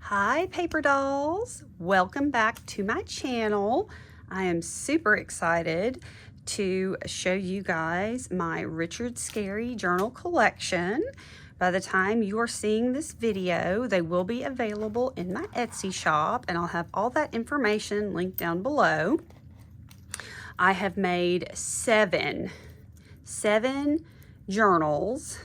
Hi paper dolls, welcome back to my channel. I am super excited to show you guys my Richard Scarry Journal Collection. By the time you are seeing this video, they will be available in my Etsy shop, and I'll have all that information linked down below. I have made seven journals,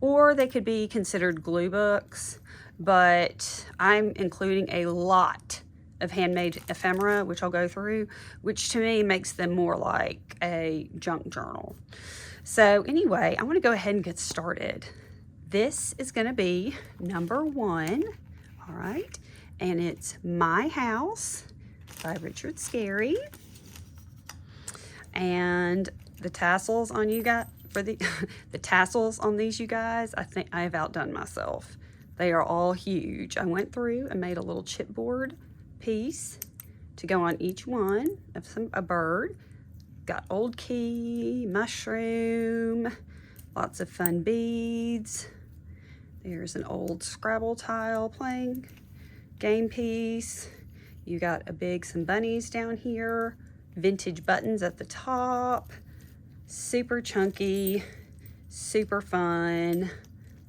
or they could be considered glue books, but I'm including a lot of handmade ephemera, which I'll go through, which to me makes them more like a junk journal. So anyway, I want to go ahead and get started. This is going to be number 1, all right, and it's My House by Richard Scarry. And the tassels on you guys, for the tassels on these, you guys, I think I have outdone myself. They are all huge. I went through and made a little chipboard piece to go on each one of a bird. Got old key, mushroom, lots of fun beads. There's an old Scrabble tile playing game piece. You got some bunnies down here, vintage buttons at the top, super chunky, super fun.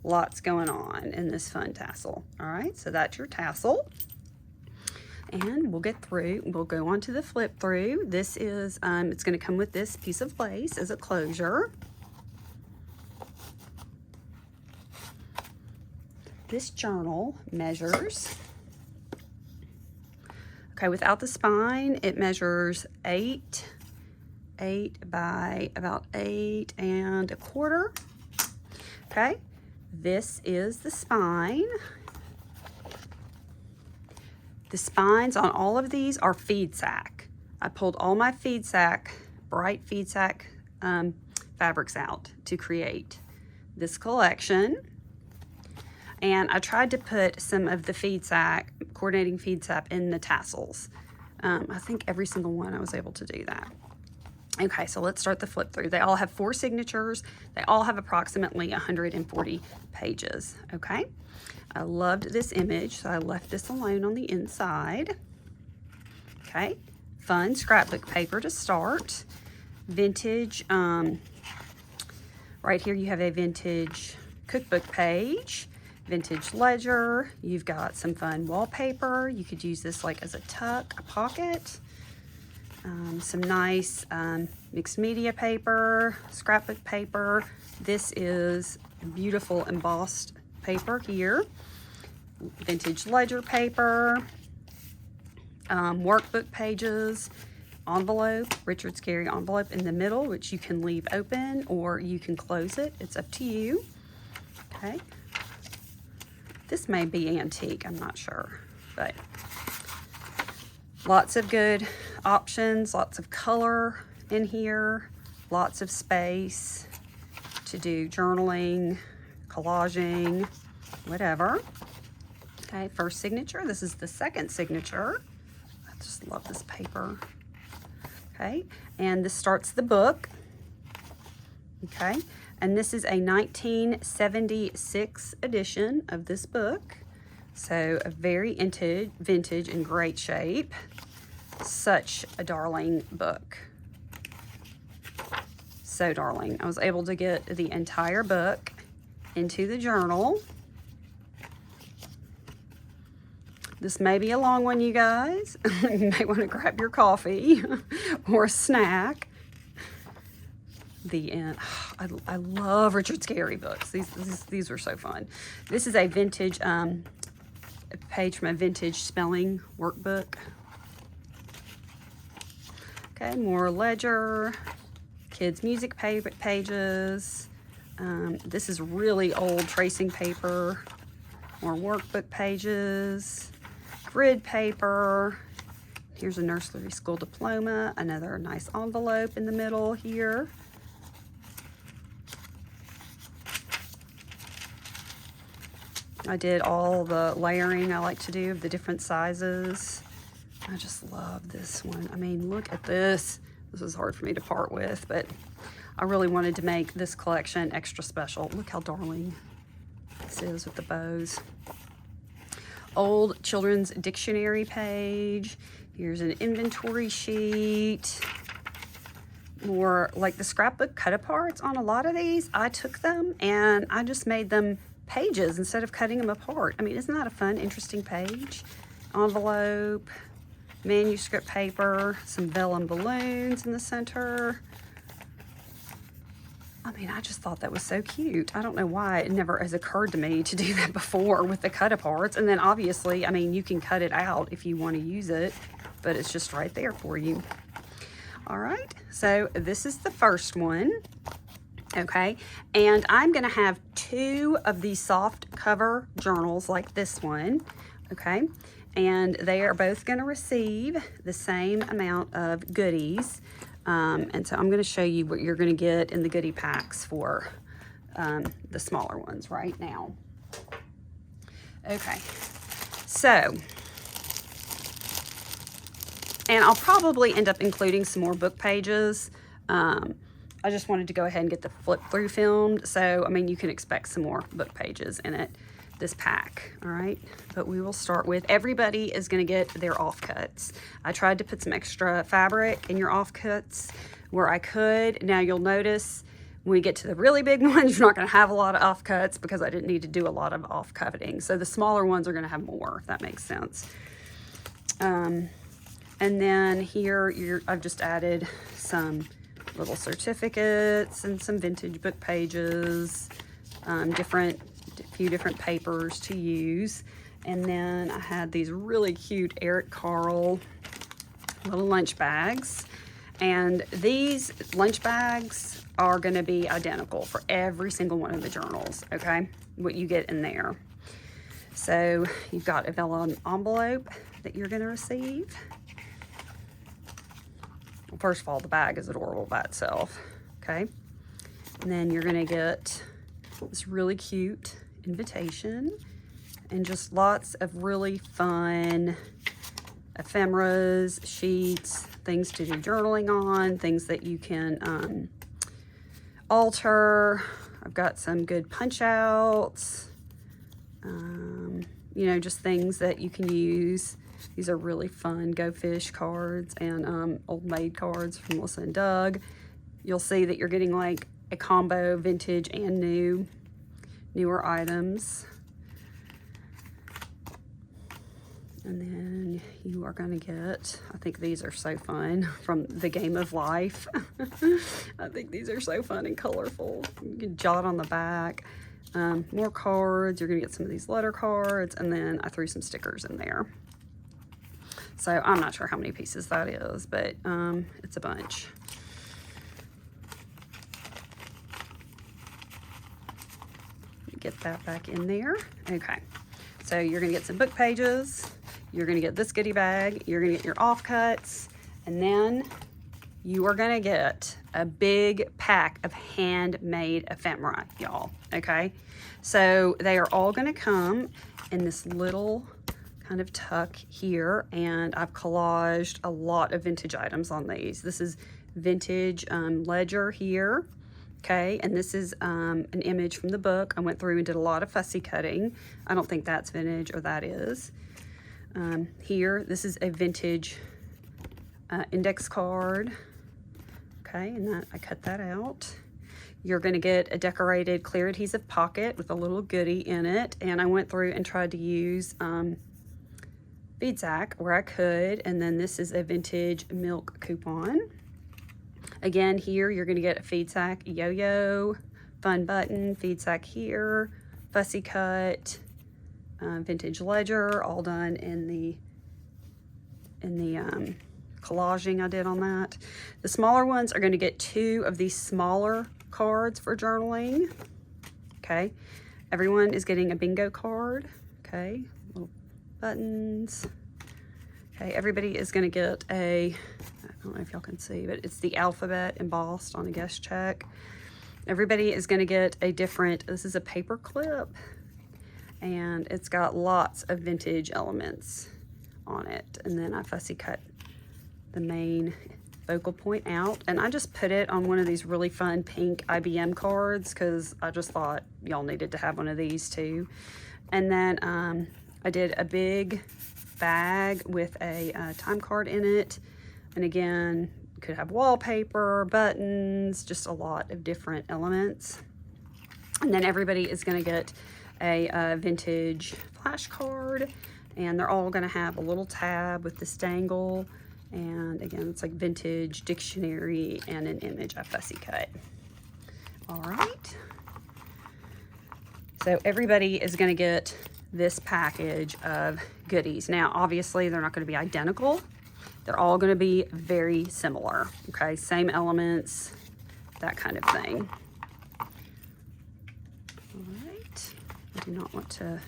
Lots going on in this fun tassel. All right, so that's your tassel. And we'll go on to the flip through. This is, it's gonna come with this piece of lace as a closure. This journal measures, okay, without the spine, it measures 8 by about 8 1/4. Okay. This is the spine. The spines on all of these are feed sack. I pulled all my feed sack, bright feed sack fabrics out to create this collection. And I tried to put some of the feed sack, coordinating feed sack in the tassels. I think every single one I was able to do that. Okay, so let's start the flip through. They all have 4 signatures. They all have approximately 140 pages, okay? I loved this image, so I left this alone on the inside. Okay, fun scrapbook paper to start. Vintage, right here you have a vintage cookbook page, vintage ledger. You've got some fun wallpaper. You could use this like as a tuck, a pocket. Some nice mixed media paper, scrapbook paper. This is beautiful embossed paper here. Vintage ledger paper, workbook pages, envelope, Richard Scarry envelope in the middle, which you can leave open or you can close it. It's up to you. Okay. This may be antique, I'm not sure, but lots of good options, lots of color in here, lots of space to do journaling, collaging, whatever. Okay, first signature. This is the second signature. I just love this paper. Okay, and this starts the book. Okay, and this is a 1976 edition of this book. So a very vintage and great shape. Such a darling book. So darling. I was able to get the entire book into the journal. This may be a long one, you guys. You may want to grab your coffee or a snack. The end. I love Richard Scarry books. These were so fun. This is a vintage page from a vintage spelling workbook. Okay, more ledger, kids music pages. This is really old tracing paper. More workbook pages, grid paper. Here's a nursery school diploma, another nice envelope in the middle here. I did all the layering I like to do of the different sizes. I just love this one. I mean, look at this. This is hard for me to part with, but I really wanted to make this collection extra special. Look how darling this is with the bows. old children's dictionary page. Here's an inventory sheet. More like the scrapbook cut-aparts on a lot of these. I took them and I just made them pages instead of cutting them apart. I mean, isn't that a fun, interesting page? Envelope, manuscript paper, some vellum balloons in the center. I mean, I just thought that was so cute. I don't know why it never has occurred to me to do that before with the cut-aparts. And then obviously, I mean, you can cut it out if you want to use it, but it's just right there for you. All right, so this is the first one. Okay, and I'm gonna have 2 of these soft cover journals like this one, okay? And they are both gonna receive the same amount of goodies. And so I'm gonna show you what you're gonna get in the goodie packs for the smaller ones right now. Okay, so, and I'll probably end up including some more book pages. I just wanted to go ahead and get the flip through filmed. So, I mean, you can expect some more book pages in this pack, all right? But we will start with, everybody is gonna get their offcuts. I tried to put some extra fabric in your offcuts where I could. Now you'll notice when we get to the really big ones, you're not gonna have a lot of offcuts because I didn't need to do a lot of off-cutting. So the smaller ones are gonna have more, if that makes sense. And then here, I've just added some little certificates and some vintage book pages, few different papers to use. And then I had these really cute Eric Carle little lunch bags. And these lunch bags are going to be identical for every single one of the journals, okay? What you get in there. So you've got a vellum envelope that you're going to receive. First of all, the bag is adorable by itself, okay? And then you're gonna get this really cute invitation and just lots of really fun ephemeras, sheets, things to do journaling on, things that you can alter. I've got some good punch outs, you know, just things that you can use. These are really fun Go Fish cards and Old Maid cards from Melissa and Doug. You'll see that you're getting like a combo vintage and newer items. And then you are going to get, I think these are so fun, from the Game of Life. I think these are so fun and colorful. You can jot on the back. More cards. You're going to get some of these letter cards. And then I threw some stickers in there. So I'm not sure how many pieces that is, but it's a bunch. Get that back in there. Okay, so you're gonna get some book pages, you're gonna get this goodie bag, you're gonna get your offcuts, and then you are gonna get a big pack of handmade ephemera, y'all, okay? So they are all gonna come in this little kind of tuck here, and I've collaged a lot of vintage items on these. This is vintage ledger here, okay, and this is an image from the book. I went through and did a lot of fussy cutting. I don't think that's vintage, or that is. Here, this is a vintage index card, okay, and that I cut that out. You're going to get a decorated clear adhesive pocket with a little goodie in it, and I went through and tried to use bead sack where I could, and then this is a vintage milk coupon. Again, here you're going to get a feed sack yo-yo, fun button, feed sack here, fussy cut, vintage ledger, all done in the collaging I did on that. The smaller ones are going to get 2 of these smaller cards for journaling. Okay, everyone is getting a bingo card. Okay, little buttons. Okay, everybody is going to get a, I don't know if y'all can see, but it's the alphabet embossed on a guest check. Everybody is going to get a different, this is a paper clip, and it's got lots of vintage elements on it. And then I fussy cut the main focal point out, and I just put it on one of these really fun pink IBM cards because I just thought y'all needed to have one of these too. And then I did a big bag with a time card in it. And again, could have wallpaper, buttons, just a lot of different elements. And then everybody is going to get a vintage flashcard, and they're all going to have a little tab with this dangle. And again, it's like vintage dictionary and an image I fussy cut. All right. So everybody is going to get this package of goodies. Now, obviously, they're not going to be identical. They're all going to be very similar, okay? Same elements, that kind of thing. All right. I do not want to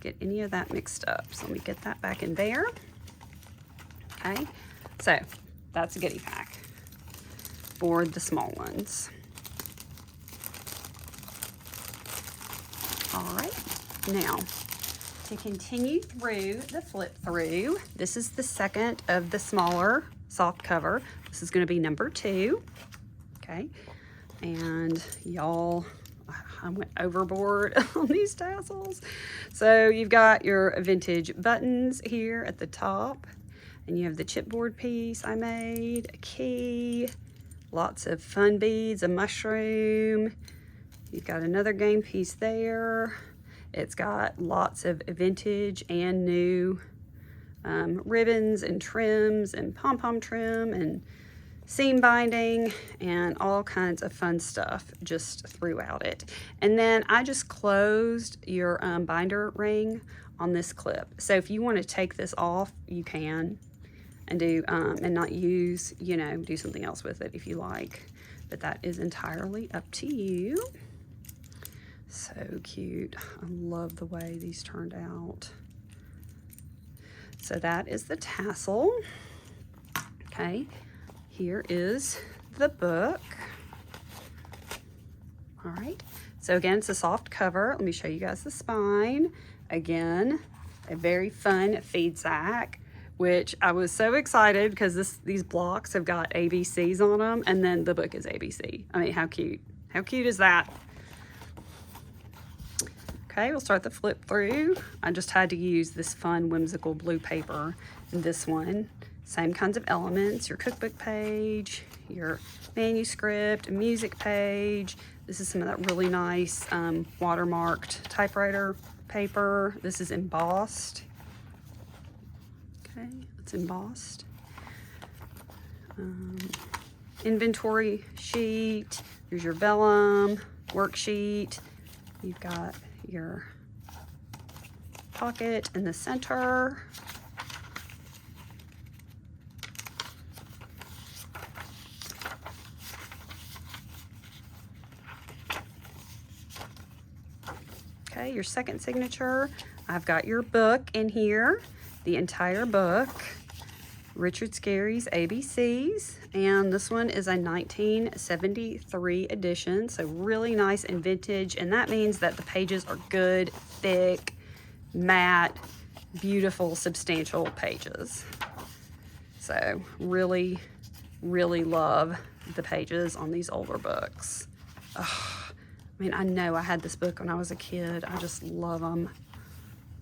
get any of that mixed up, so let me get that back in there. Okay, so that's a goodie pack for the small ones. All right, now to continue through the flip through, this is the second of the smaller soft cover. This is going to be number 2. Okay, and y'all, I went overboard on these tassels. So you've got your vintage buttons here at the top, and you have the chipboard piece I made, a key, lots of fun beads, a mushroom. You've got another game piece there. It's got lots of vintage and new ribbons and trims and pom-pom trim and seam binding and all kinds of fun stuff just throughout it. And then I just closed your binder ring on this clip. So if you want to take this off, you can, and do and not use, you know, do something else with it if you like. But that is entirely up to you. So cute. I love the way these turned out. So that is the tassel. Okay, here is the book. All right, so again, it's a soft cover. Let me show you guys the spine. Again, a very fun feed sack, which I was so excited because these blocks have got ABCs on them, and then the book is ABC. I mean, how cute. How cute is that? Okay, we'll start the flip through. I just had to use this fun whimsical blue paper in this one. Same kinds of elements, your cookbook page, your manuscript, music page. This is some of that really nice watermarked typewriter paper. This is embossed. Okay, it's embossed. Inventory sheet. Here's your vellum worksheet. You've got your pocket in the center. Okay, your second signature. I've got your book in here, the entire book, Richard Scarry's ABCs, and this one is a 1973 edition, so really nice and vintage, and that means that the pages are good, thick, matte, beautiful, substantial pages. So really, really love the pages on these older books. Ugh. I mean, I know I had this book when I was a kid. I just love them.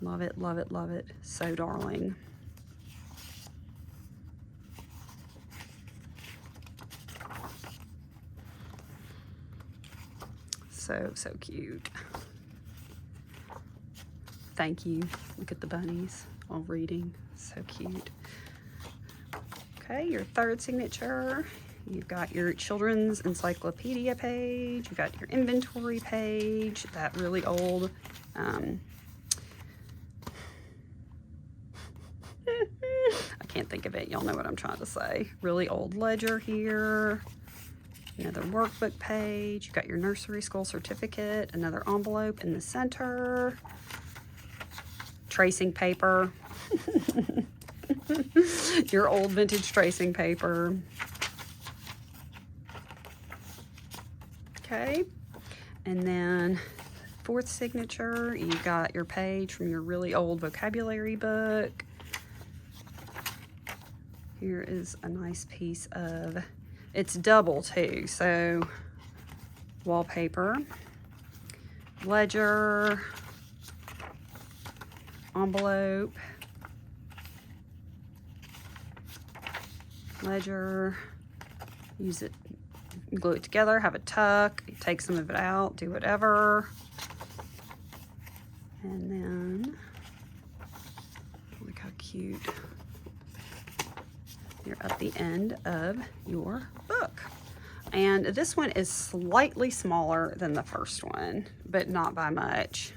Love it, love it, love it. So darling. So, so cute. Thank you. Look at the bunnies all reading. So cute. Okay, your third signature. You've got your children's encyclopedia page. You've got your inventory page, that really old I can't think of it. Y'all know what I'm trying to say. Really old ledger here. Another workbook page. You've got your nursery school certificate. Another envelope in the center. Tracing paper. Your old vintage tracing paper. Okay, and then fourth signature, you got your page from your really old vocabulary book. Here is a nice piece of, it's double too, so wallpaper, ledger, envelope, ledger, use it, glue it together, have a tuck, take some of it out, do whatever. And then, look how cute. You're at the end of your book. And this one is slightly smaller than the first one, but not by much.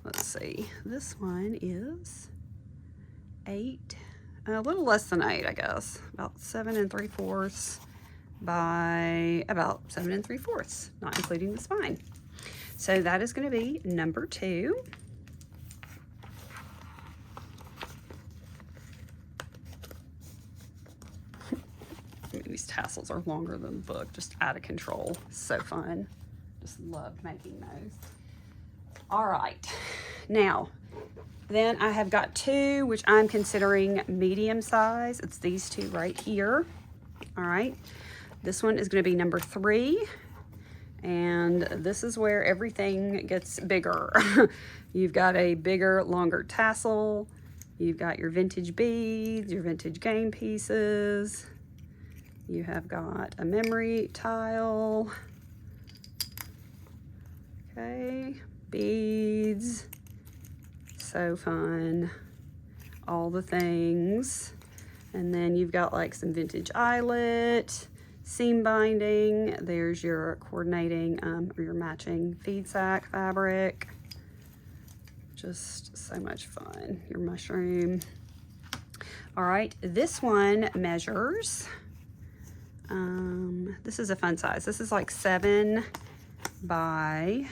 Let's see, this one is 8, a little less than 8, I guess. About 7 3/4 by about 7 3/4, not including the spine. So that is going to be number 2. These tassels are longer than the book, just out of control. So fun. Just loved making those. All right, now, then I have got 2, which I'm considering medium size. It's these 2 right here. All right, this one is going to be number 3, and this is where everything gets bigger. You've got a bigger, longer tassel. You've got your vintage beads, your vintage game pieces. You have got a memory tile. Okay, beads. So fun. All the things. And then you've got like some vintage eyelet, seam binding. There's your coordinating or your matching feed sack fabric. Just so much fun. Your mushroom. All right, this one measures. This is a fun size. This is like 7 by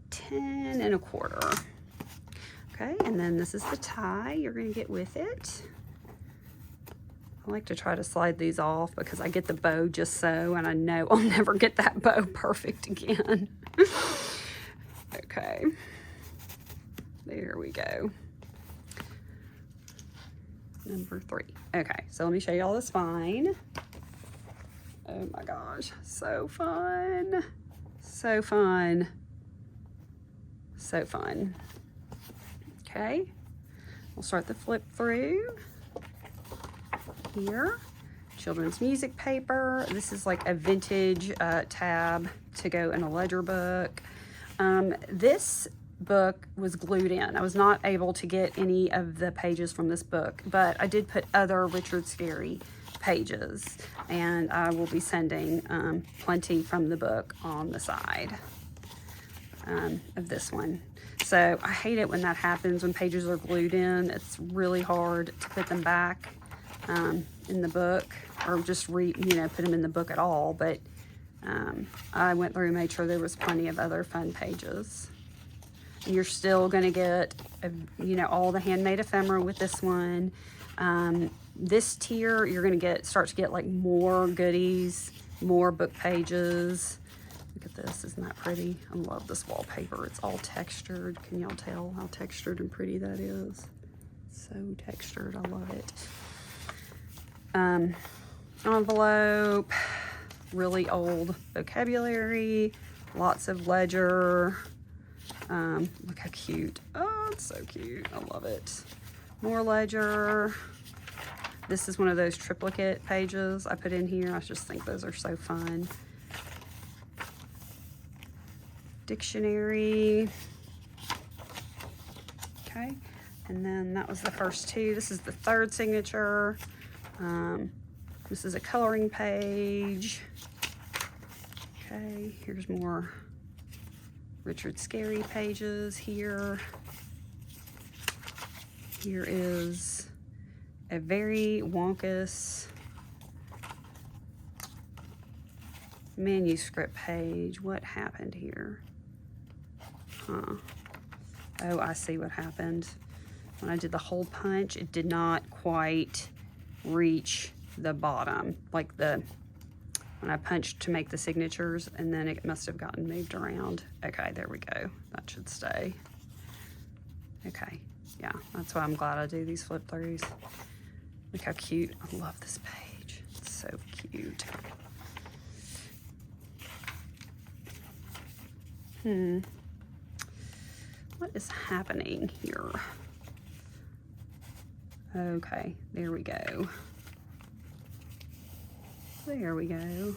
10 1/4. Okay, and then this is the tie you're going to get with it. I like to try to slide these off because I get the bow just so, and I know I'll never get that bow perfect again. Okay, there we go. Number 3. Okay, so let me show you all the spine. Oh my gosh, so fun. So fun. So fun. Okay, we'll start the flip through here. Children's music paper. This is like a vintage tab to go in a ledger book. This book was glued in. I was not able to get any of the pages from this book, but I did put other Richard Scarry pages, and I will be sending plenty from the book on the side of this one. So I hate it when that happens, when pages are glued in. It's really hard to put them back in the book, or just put them in the book at all. But I went through and made sure there was plenty of other fun pages. And you're still going to get all the handmade ephemera with this one. This tier, you're going to start to get like more goodies, more book pages. Look at this, isn't that pretty? I love this wallpaper. It's all textured. Can y'all tell how textured and pretty that is? So textured, I love it. Envelope, really old vocabulary, lots of ledger. Look how cute. Oh, it's so cute. I love it. More ledger. This is one of those triplicate pages I put in here. I just think those are so fun. Dictionary. Okay, and then that was the first 2. This is the 3rd signature. This is a coloring page. Okay, here's more Richard Scarry pages here. Here is a very wonkus manuscript page. What happened here? Huh. Oh, I see what happened. When I did the hole punch, it did not quite reach the bottom, like when I punched to make the signatures, and then it must have gotten moved around. Okay, there we go. That should stay. Okay, yeah, that's why I'm glad I do these flip throughs. Look how cute. I love this page. It's so cute. What is happening here? Okay, there we go. There we go.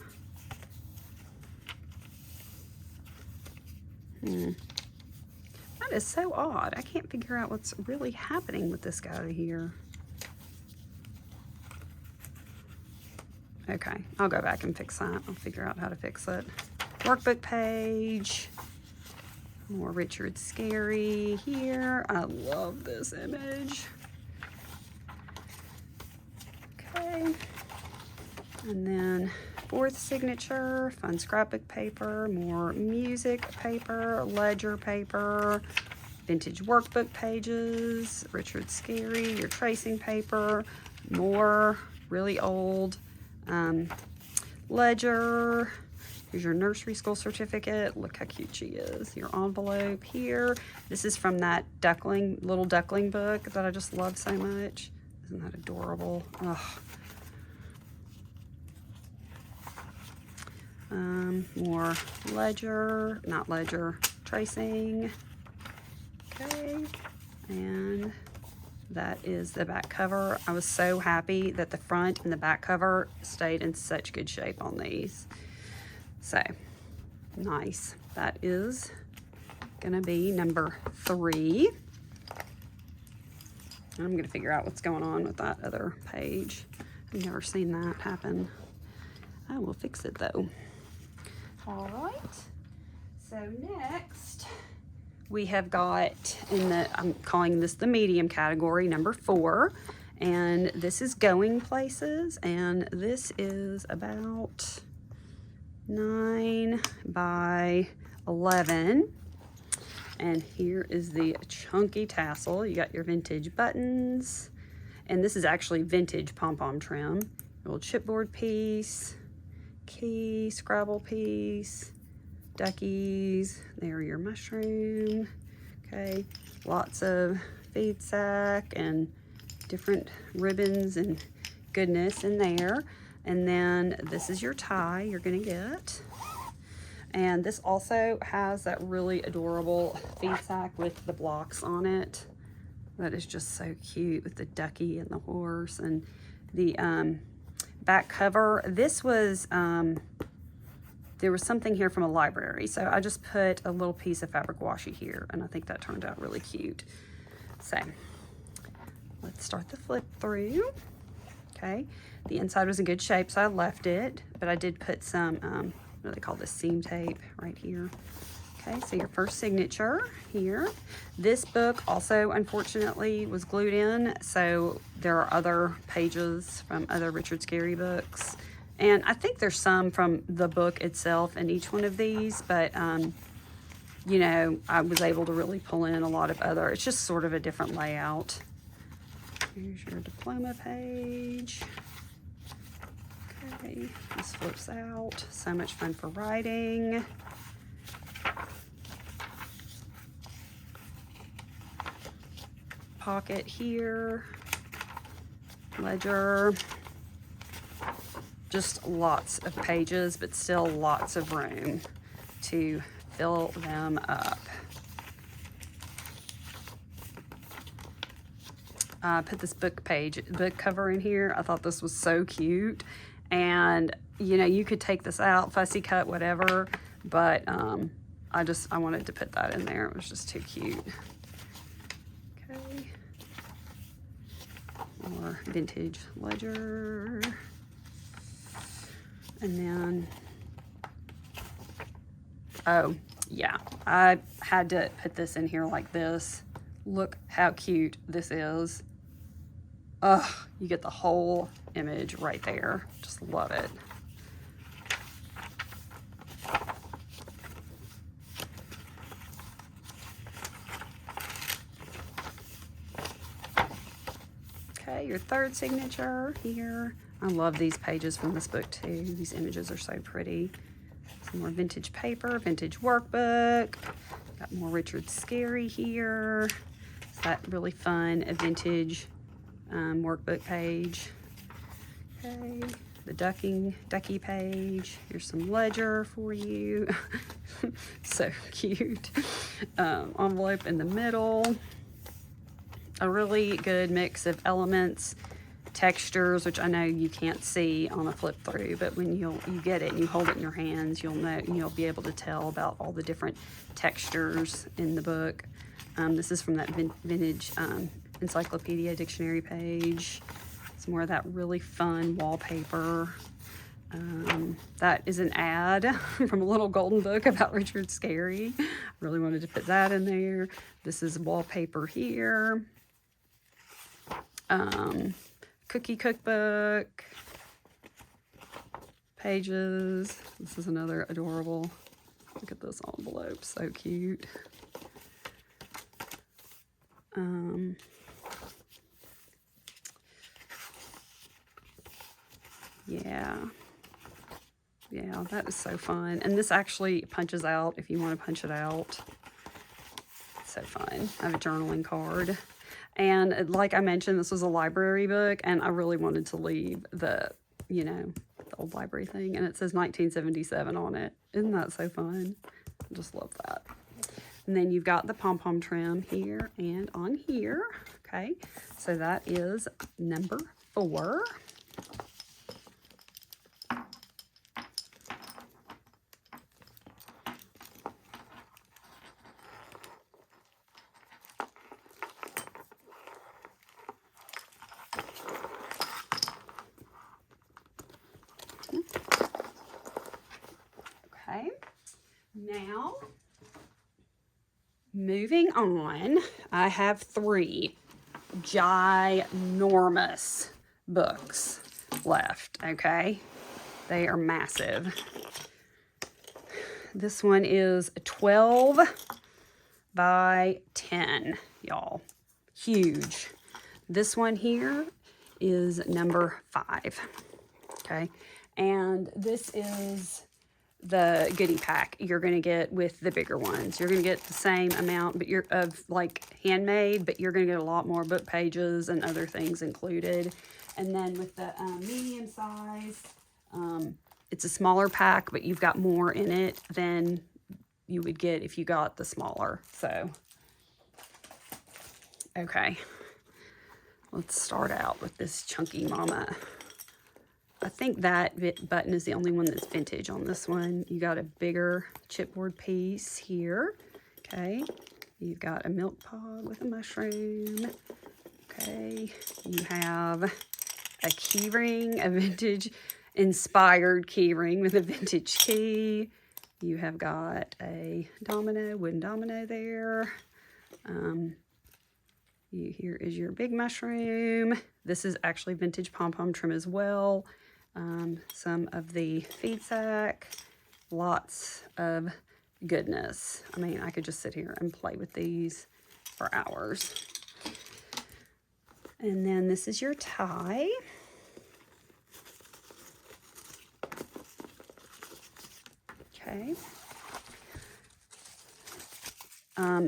That is so odd. I can't figure out what's really happening with this guy here. Okay, I'll go back and fix that. I'll figure out how to fix it. Workbook page. More Richard Scarry here. I love this image. Okay. And then fourth signature, fun scrapbook paper, more music paper, ledger paper, vintage workbook pages, Richard Scarry, your tracing paper, more really old ledger. Here's your nursery school certificate. Look how cute she is. Your envelope here. This is from that little duckling book that I just love so much. Isn't that adorable? Ugh. More ledger, not ledger, tracing. Okay, and that is the back cover. I was so happy that the front and the back cover stayed in such good shape on these. So, nice. That is gonna be number 3. I'm gonna figure out what's going on with that other page. I've never seen that happen. I will fix it though. All right, so next we have got I'm calling this the medium category, number 4, and this is Going Places, and this is about 9 by 11, and here is the chunky tassel. You got your vintage buttons, and this is actually vintage pom-pom trim. Little chipboard piece, key, Scrabble piece, duckies, there are your mushroom. Okay, lots of feed sack and different ribbons and goodness in there. And then this is your tie you're gonna get. And this also has that really adorable feed sack with the blocks on it. That is just so cute with the ducky and the horse. And the back cover, this was, there was something here from a library, so I just put a little piece of fabric washi here, and I think that turned out really cute. So let's start the flip through. Okay, the inside was in good shape, so I left it, but I did put some, what do they call this, seam tape right here. Okay, so your first signature here. This book also, unfortunately, was glued in, so there are other pages from other Richard Scarry books. And I think there's some from the book itself in each one of these, but, you know, I was able to really pull in a lot of other, it's just sort of a different layout. Here's your diploma page. Okay, this flips out. So much fun for writing. Pocket here, ledger, just lots of pages, but still lots of room to fill them up. I put this book cover in here. I thought this was so cute, and you know, you could take this out, fussy cut, whatever, but I wanted to put that in there. It was just too cute. Or vintage ledger, and then, oh yeah, I had to put this in here like this. Look how cute this is. Ugh, you get the whole image right there. Just love it. Okay, your third signature here. I love these pages from this book too. These images are so pretty. Some more vintage paper, vintage workbook. Got more Richard Scarry here. It's that really fun vintage workbook page. Okay, the ducky page. Here's some ledger for you. So cute. Envelope in the middle. a really good mix of elements, textures, which I know you can't see on a flip through, but when you get it and you hold it in your hands, you'll know, you'll be able to tell about all the different textures in the book. This is from that vintage encyclopedia dictionary page. Some more of that really fun wallpaper. That is an ad from a little golden book about Richard Scarry. Really wanted to put that in there. This is wallpaper here. Cookie cookbook pages. This is another adorable. Look at this envelope, so cute. Yeah, that is so fun. And this actually punches out if you want to punch it out. It's so fun. I have a journaling card. And like I mentioned, this was a library book, and I really wanted to leave the, you know, the old library thing. And it says 1977 on it. Isn't that so fun? I just love that. And then you've got the pom-pom trim here and on here. Okay, so that is number 4. Okay, now moving on, I have 3 ginormous books left, okay? They are massive. This one is 12 by 10, y'all. Huge. This one here is number 5, okay? And this is the goodie pack you're going to get with the bigger ones. You're going to get the same amount but you're of like handmade, but you're going to get a lot more book pages and other things included. And then with the medium size, it's a smaller pack, but you've got more in it than you would get if you got the smaller. So, okay, let's start out with this chunky mama. I think that button is the only one that's vintage on this one. You got a bigger chipboard piece here. Okay. You've got a milk pod with a mushroom. Okay. You have a key ring, a vintage inspired key ring with a vintage key. You have got a domino, wooden domino there. Here is your big mushroom. This is actually vintage pom-pom trim as well. Some of the feed sack, lots of goodness. I mean, I could just sit here and play with these for hours. And then this is your tie. Okay.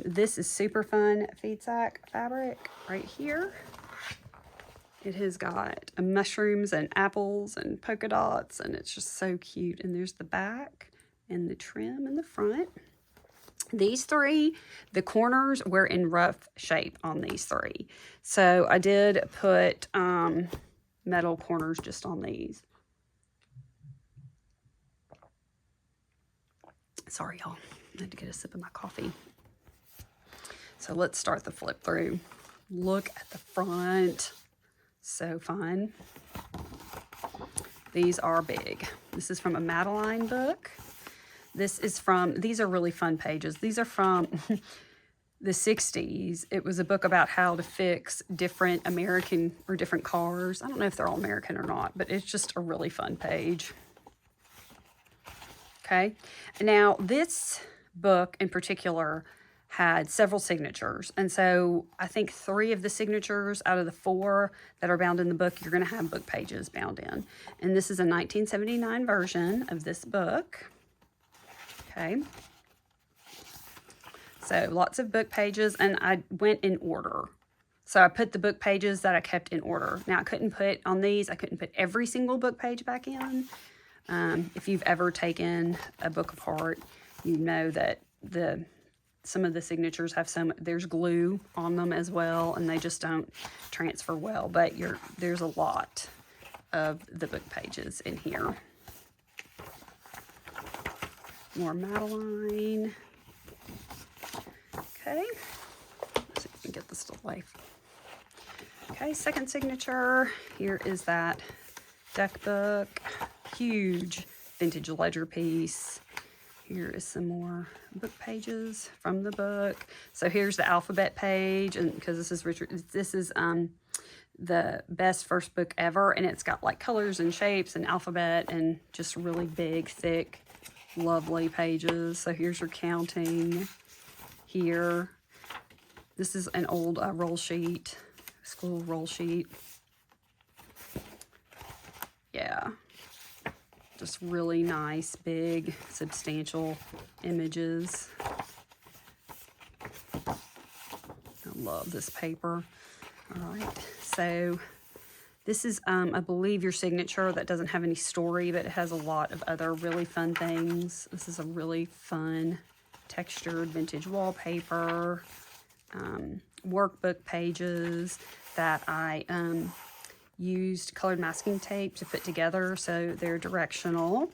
This is super fun feed sack fabric right here. It has got mushrooms and apples and polka dots, and it's just so cute. And there's the back and the trim in the front. These 3, the corners were in rough shape on these 3. So I did put metal corners just on these. Sorry, y'all. I had to get a sip of my coffee. So let's start the flip through. Look at the front. So fun. These are big. This is from a Madeline book. These are really fun pages. These are from the 60s. It was a book about how to fix different American or different cars. I don't know if they're all American or not, but it's just a really fun page. Okay. Now this book in particular had several signatures. And so I think 3 of the signatures out of the 4 that are bound in the book, you're going to have book pages bound in. And this is a 1979 version of this book. Okay. So lots of book pages, and I went in order. So I put the book pages that I kept in order. Now I couldn't put on these, I couldn't put every single book page back in. If you've ever taken a book apart, you know that the some of the signatures have there's glue on them as well, and they just don't transfer well, but there's a lot of the book pages in here. More Madeline. Okay, let's see if we can get this to life. Okay, second signature. Here is that deck book, huge vintage ledger piece. Here is some more book pages from the book. So here's the alphabet page, and because this is the best first book ever, and it's got like colors and shapes and alphabet and just really big, thick, lovely pages. So here's your counting here. This is an old roll sheet, school roll sheet. Yeah. Just really nice, big, substantial images. I love this paper. All right, so this is, I believe, your signature that doesn't have any story, but it has a lot of other really fun things. This is a really fun textured vintage wallpaper, workbook pages that I used colored masking tape to put together, so they're directional.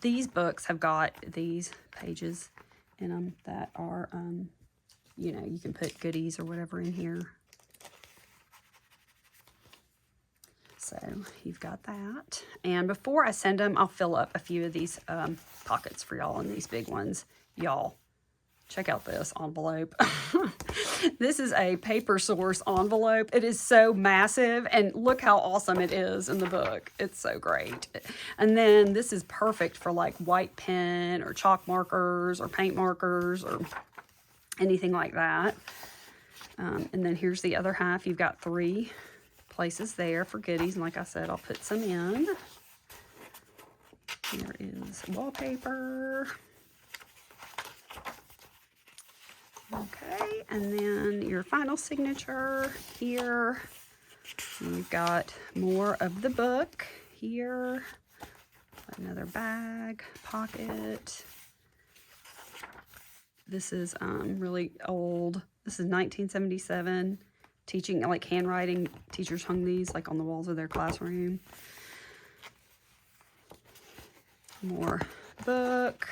These books have got these pages in them that are, you know, you can put goodies or whatever in here. So you've got that. And before I send them, I'll fill up a few of these pockets for y'all, and these big ones. Y'all, check out this envelope. This is a Paper Source envelope. It is so massive, and look how awesome it is in the book. It's so great. And then this is perfect for like white pen or chalk markers or paint markers or anything like that. And then here's the other half. You've got 3 places there for goodies, and like I said, I'll put some in. Here is wallpaper. Okay, and then your final signature here. You've got more of the book here. Another bag, pocket. This is really old. This is 1977. Teaching, like handwriting. Teachers hung these like on the walls of their classroom. More book.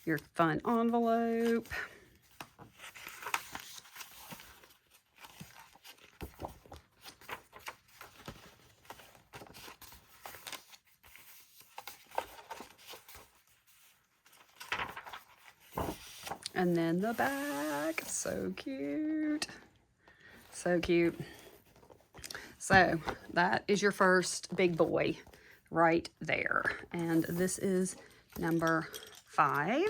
Your fun envelope. And then the back, so cute. So cute. So that is your first big boy right there. And this is number 5.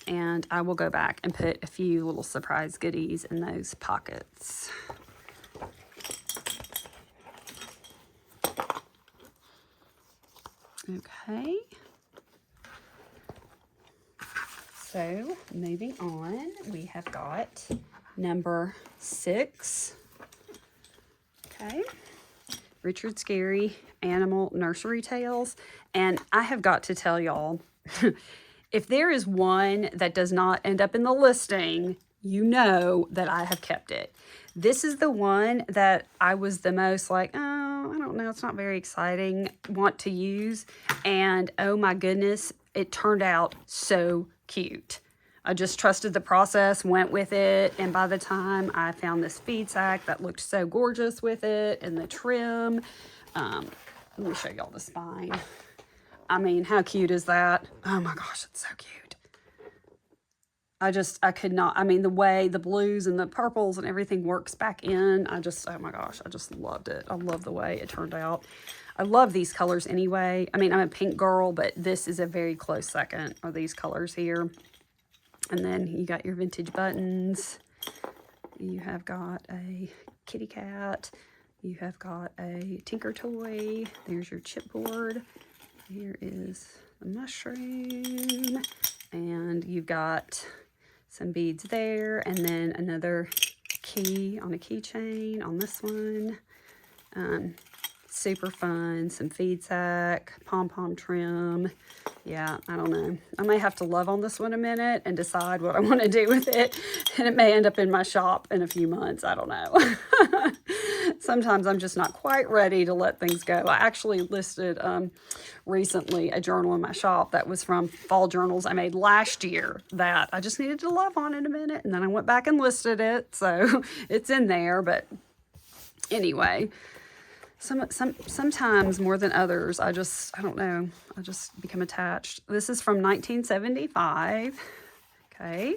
And I will go back and put a few little surprise goodies in those pockets. Okay. So moving on, we have got number 6. Okay. Richard Scarry Animal Nursery Tales. And I have got to tell y'all, if there is one that does not end up in the listing, you know that I have kept it. This is the one that I was the most like, oh, I don't know, it's not very exciting, want to use. And oh my goodness, it turned out so cute. I just trusted the process, went with it, and by the time I found this feed sack that looked so gorgeous with it, and the trim, let me show y'all the spine. I mean, how cute is that? Oh my gosh, it's so cute. I could not, I mean, the way the blues and the purples and everything works back in, oh my gosh, I just loved it. I love the way it turned out. I love these colors anyway. I mean, I'm a pink girl, but this is a very close second, are these colors here. And then you got your vintage buttons. You have got a kitty cat. You have got a Tinker toy. There's your chipboard. Here is a mushroom. And you've got some beads there. And then another key on a keychain on this one. Super fun. Some feed sack, pom-pom trim. Yeah, I don't know. I may have to love on this one a minute and decide what I want to do with it. And it may end up in my shop in a few months. I don't know. Sometimes I'm just not quite ready to let things go. I actually listed recently a journal in my shop that was from fall journals I made last year that I just needed to love on in a minute. And then I went back and listed it. So it's in there. But anyway, sometimes more than others, I don't know. I just become attached. This is from 1975. Okay.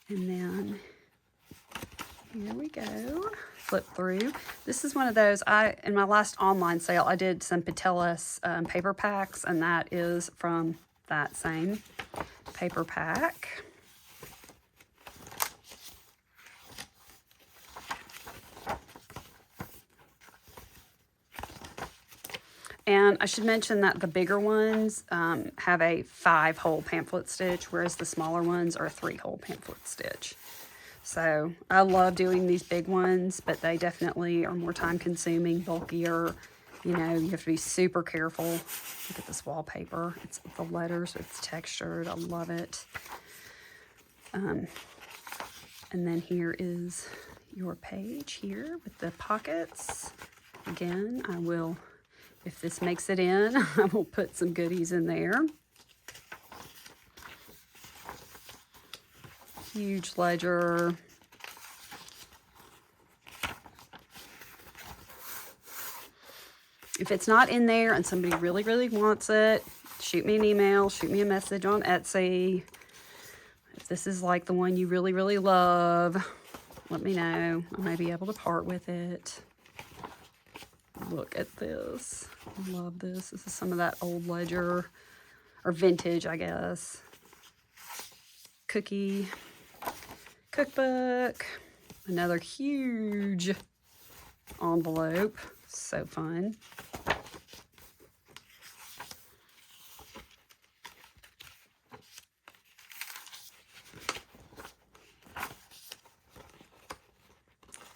And then here we go. Flip through. This is one of those, in my last online sale, I did some Patelis paper packs, and that is from that same paper pack. And I should mention that the bigger ones have a 5-hole pamphlet stitch, whereas the smaller ones are a 3-hole pamphlet stitch. So I love doing these big ones, but they definitely are more time consuming, bulkier. You know, you have to be super careful. Look at this wallpaper. It's the letters, it's textured. I love it. And then here is your page here with the pockets. Again, I will, if this makes it in, I will put some goodies in there. Huge ledger. If it's not in there and somebody really, really wants it, shoot me an email, shoot me a message on Etsy. If this is like the one you really, really love, let me know. I may be able to part with it. Look at this. I love this. This is some of that old ledger, or vintage, I guess. Cookie. Cookbook. Another huge envelope. So fun.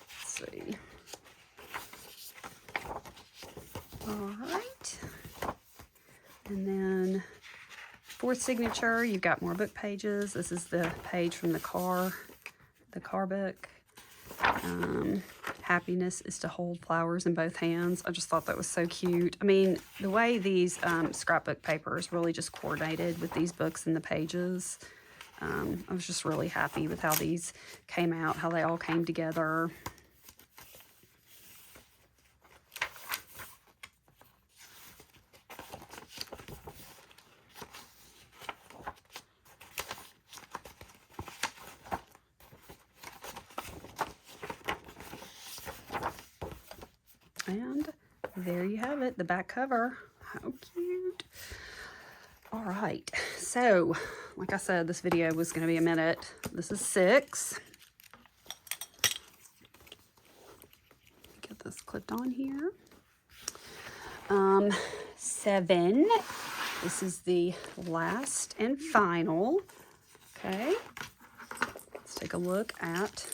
Let's see. All right. And then fourth signature, you've got more book pages. This is the page from the car book. Happiness is to hold flowers in both hands. I just thought that was so cute. I mean, the way these scrapbook papers really just coordinated with these books and the pages. I was just really happy with how these came out, how they all came together. And there you have it, the back cover. How cute. All right, so like I said, this video was going to be a minute. This is 6. Get this clipped on here. 7. This is the last and final. Okay, let's take a look at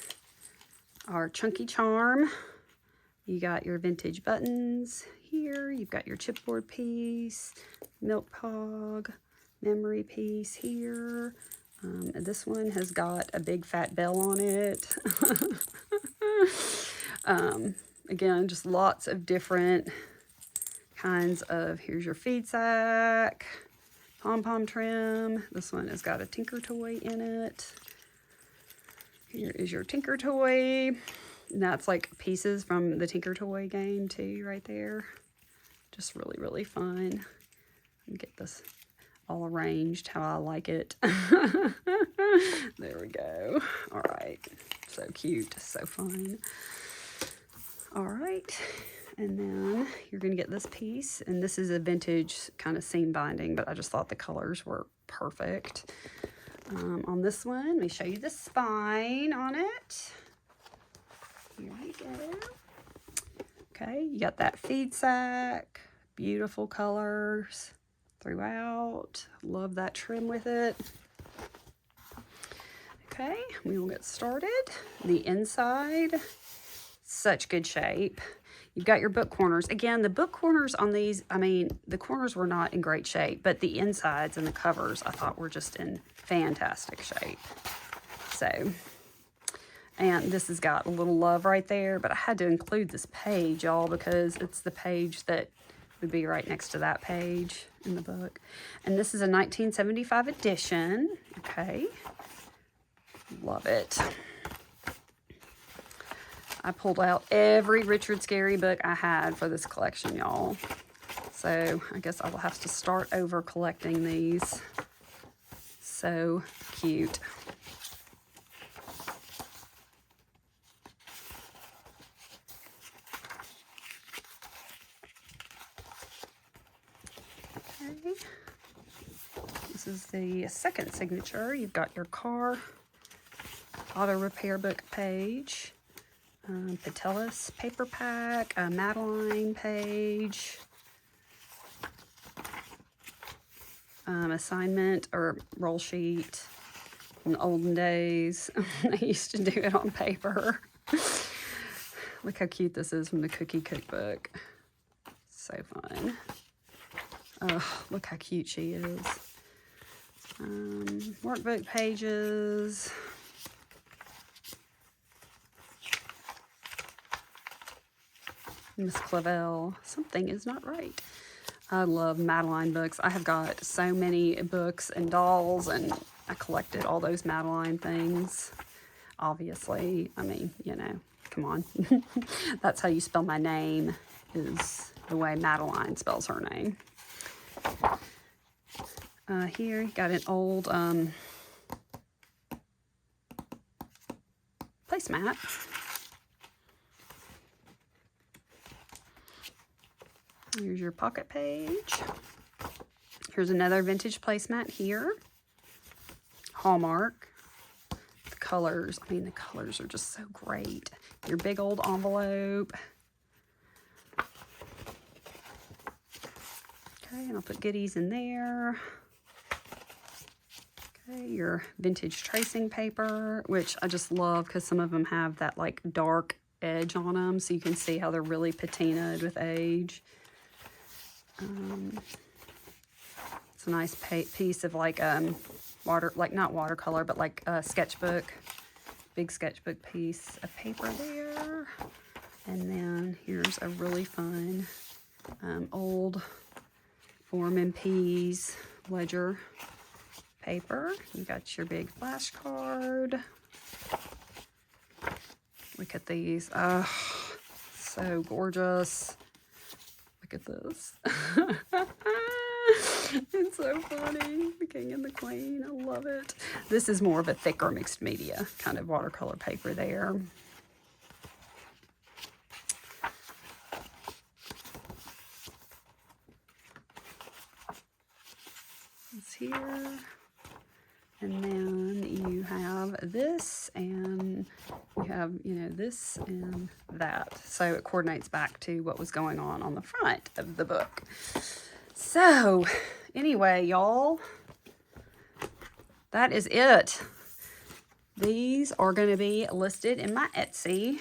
our chunky charm. You got your vintage buttons here. You've got your chipboard piece, milk pog, memory piece here. And this one has got a big fat bell on it. Again, just lots of different kinds of, here's your feed sack, pom-pom trim. This one has got a Tinker Toy in it. Here is your Tinker Toy. And that's like pieces from the Tinker Toy game too, right there. Just really, really fun. Let me get this all arranged how I like it. There we go. All right. So cute. So fun. All right. And then you're going to get this piece. And this is a vintage kind of seam binding, but I just thought the colors were perfect. On this one, let me show you the spine on it. Here we go. Okay, you got that feed sack. Beautiful colors throughout. Love that trim with it. Okay, we will get started. The inside, such good shape. You've got your book corners. Again, the book corners on these, I mean, the corners were not in great shape, but the insides and the covers I thought were just in fantastic shape. So, and this has got a little love right there, but I had to include this page, y'all, because it's the page that would be right next to that page in the book. And this is a 1975 edition. Okay. Love it. I pulled out every Richard Scarry book I had for this collection, y'all. So I guess I will have to start over collecting these. So cute. Okay. This is the second signature. You've got your car auto repair book page. Patelis paper pack, a Madeline page, assignment or roll sheet. In the olden days, I used to do it on paper. Look how cute this is from the Cookie Cookbook. So fun. Oh, look how cute she is. Workbook pages. Miss Clavel, something is not right. I love Madeline books. I have got so many books and dolls, and I collected all those Madeline things. Obviously, I mean, you know, come on. That's how you spell my name, is the way Madeline spells her name. Here, you got an old placemat. Here's your pocket page. Here's another vintage placemat here. Hallmark. The colors, I mean, the colors are just so great. Your big old envelope. Okay, and I'll put goodies in there. Okay, your vintage tracing paper, which I just love because some of them have that like dark edge on them, so you can see how they're really patinaed with age. It's a nice piece of like not watercolor, but like a sketchbook, big sketchbook piece of paper there. And then here's a really fun old Form and P's ledger paper. You got your big flashcard. Look at these. Oh, so gorgeous. Look at this. It's so funny. The King and the Queen. I love it. This is more of a thicker mixed media kind of watercolor paper there. It's here. And then you have this, and you have, you know, this and that. So it coordinates back to what was going on the front of the book. So anyway, y'all, that is it. These are going to be listed in my Etsy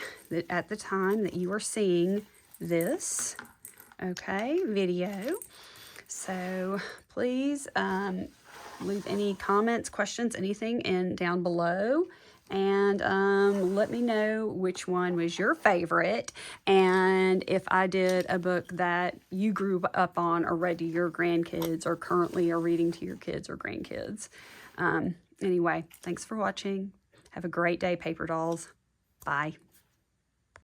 at the time that you are seeing this, okay, video. So please leave any comments, questions, anything down below, and let me know which one was your favorite, and if I did a book that you grew up on or read to your grandkids or currently are reading to your kids or grandkids. Anyway, thanks for watching. Have a great day, paper dolls. Bye.